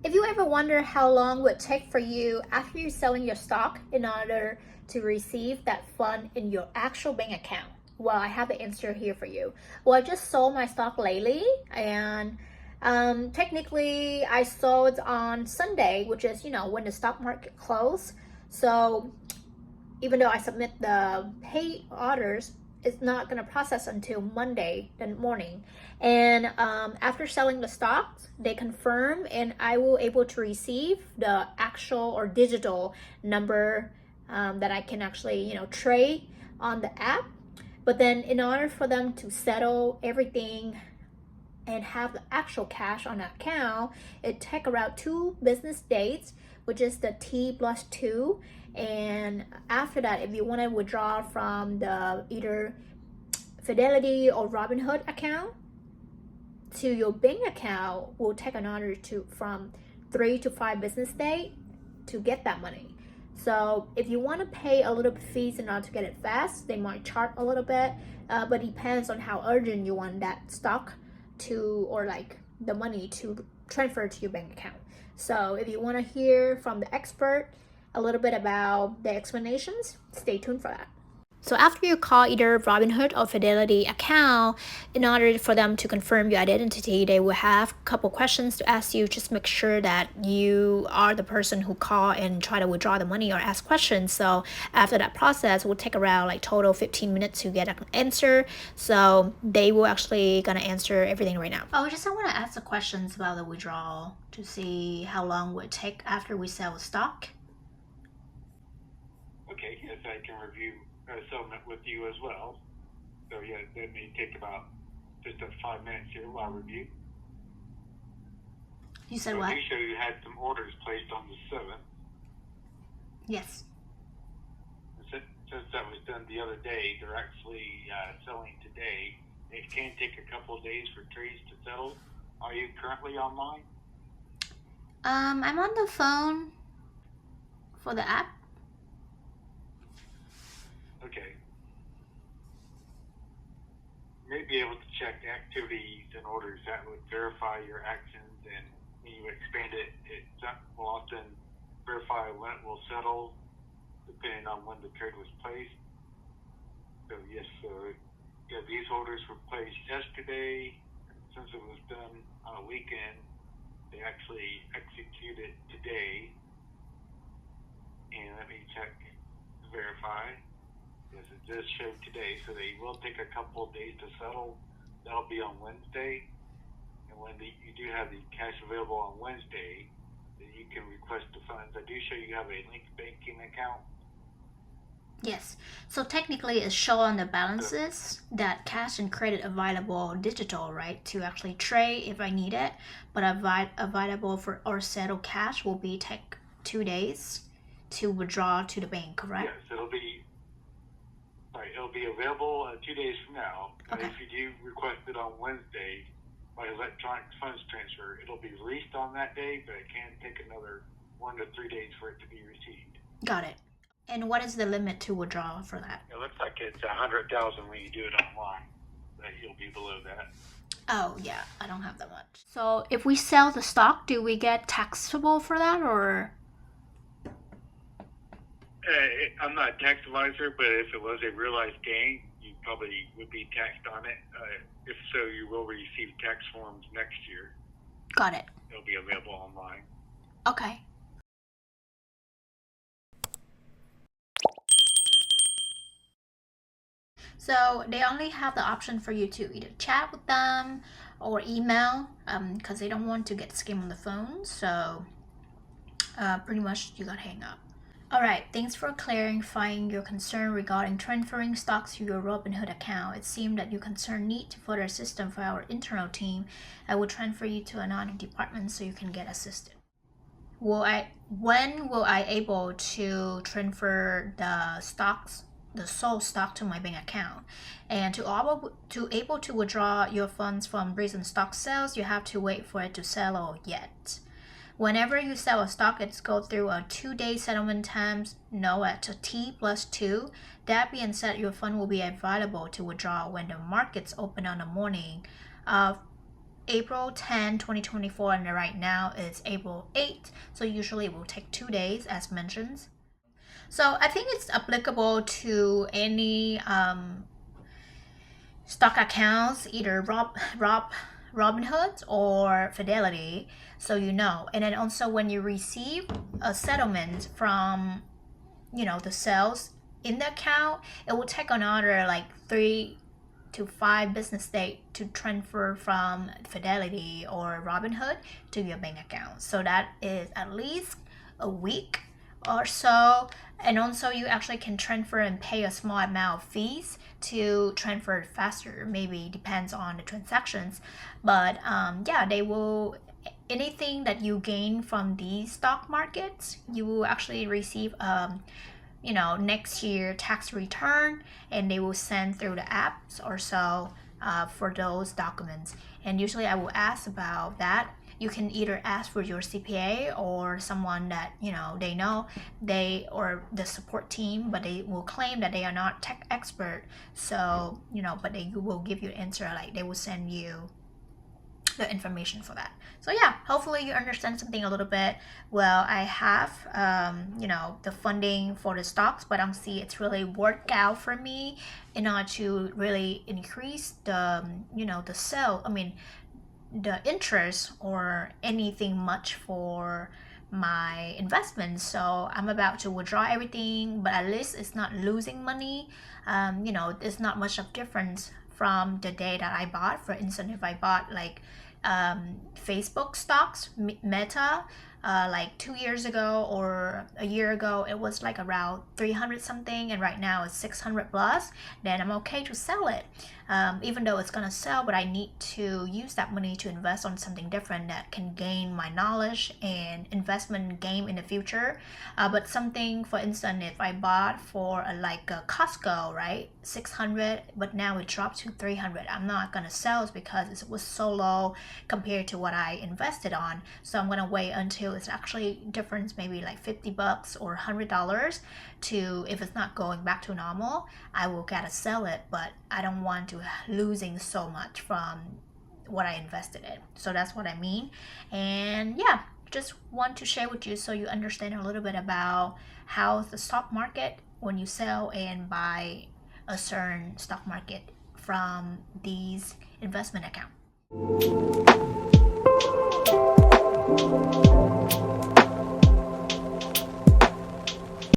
If you ever wonder how long it would take for you after you're selling your stock in order to receive that fund in your actual bank account, well, I have the answer here for you. Well, I just sold my stock lately, and technically I sold on Sunday, which is, when the stock market closed. So even though I submit the pay orders, it's not going to process until Monday the morning. And after selling the stocks, they confirm, and I will able to receive the actual or digital number that I can actually trade on the app. But then in order for them to settle everything and have the actual cash on the account, it take around 2 business days, which is the T+2. And after that, if you want to withdraw from the either Fidelity or Robinhood account to your bank account, will take another from 3 to 5 business days to get that money. So if you want to pay a little bit fees in order to get it fast, they might charge a little bit, but it depends on how urgent you want that stock to, or like the money to transfer to your bank account. So if you want to hear from the expert a little bit about the explanations, stay tuned for that. So after you call either Robinhood or Fidelity account, in order for them to confirm your identity, they will have a couple questions to ask you. Just make sure that you are the person who call and try to withdraw the money or ask questions. So after that process, will take around like total 15 minutes to get an answer. So they will actually gonna answer everything right now. I want to ask the questions about the withdrawal to see how long would it take after we sell the stock. Okay, yes, I can review settlement with you as well. So yeah, that may take about just 5 minutes here while I review. You said what? You show you had some orders placed on the 7th. Yes. Since that was done the other day, they're actually selling today. It can take a couple of days for trades to settle. Are you currently online? I'm on the phone for the app. Okay. You may be able to check activities and orders that would verify your actions, and when you expand it, it will often verify when it will settle, depending on when the trade was placed. So yes, these orders were placed yesterday. Since it was done on a weekend, they actually executed today. And let me check to verify. Yes, it does show today, so they will take a couple of days to settle. That'll be on Wednesday. And when you do have the cash available on Wednesday, then you can request the funds. I do show you have a linked banking account. Yes, so technically it shows on the balances that cash and credit available digital, right, to actually trade if I need it, but available for or settle cash will be take 2 days to withdraw to the bank, correct? Yes, it'll be available 2 days from now. Okay. If you do request it on Wednesday by electronic funds transfer, it'll be released on that day, but it can take another 1 to 3 days for it to be received. Got it. And what is the limit to withdraw for that? It looks like it's 100,000 when you do it online. But you'll be below that. Oh yeah, I don't have that much. So if we sell the stock, do we get taxable for that, or? I'm not a tax advisor, but if it was a realized gain, you probably would be taxed on it. If so, you will receive tax forms next year. Got it. They'll be available online. Okay. So they only have the option for you to either chat with them or email, because they don't want to get scammed on the phone. So pretty much you gotta hang up. Alright, thanks for clarifying your concern regarding transferring stocks to your Robinhood account. It seemed that your concern need to further assistance for our internal team. I will transfer you to another department so you can get assisted. When will I able to transfer the stocks, the sold stock, to my bank account? And to able to withdraw your funds from recent stock sales, you have to wait for it to settle yet. Whenever you sell a stock, it's go through a 2-day settlement times, known as a T+2. That being said, your fund will be available to withdraw when the markets open on the morning of April 10, 2024, and right now it's April 8, so usually it will take 2 days as mentioned. So I think it's applicable to any stock accounts, either Robinhood or Fidelity, so you know. And then also when you receive a settlement from, the sales in the account, it will take another like 3 to 5 business days to transfer from Fidelity or Robinhood to your bank account. So that is at least a week or so. And also you actually can transfer and pay a small amount of fees to transfer faster. Maybe depends on the transactions, but yeah, they will, anything that you gain from these stock markets, you will actually receive next year tax return, and they will send through the apps or so for those documents. And usually I will ask about that. You can either ask for your CPA or someone that they or the support team, but they will claim that they are not tech expert. So but they will give you an answer, like they will send you the information for that. So yeah, hopefully you understand something a little bit. Well, I have the funding for the stocks, but I don't see it's really worked out for me in order to really increase the the interest or anything much for my investments. So I'm about to withdraw everything, but at least it's not losing money. There's not much of difference from the day that I bought. For instance, if I bought like Facebook stocks, Meta, like 2 years ago or a year ago, it was like around 300 something, and right now it's 600 plus, then I'm okay to sell it. Even though it's gonna sell, but I need to use that money to invest on something different that can gain my knowledge and investment gain in the future. But something, for instance, if I bought for like a Costco, right, 600, but now it dropped to 300, I'm not gonna sell it because it was so low compared to what I invested on. So I'm gonna wait until it's actually difference, maybe like $50 or $100, to, if it's not going back to normal, I will gotta sell it. But I don't want to losing so much from what I invested in. So that's what I mean. And yeah, just want to share with you so you understand a little bit about how the stock market, when you sell and buy a certain stock market from these investment accounts.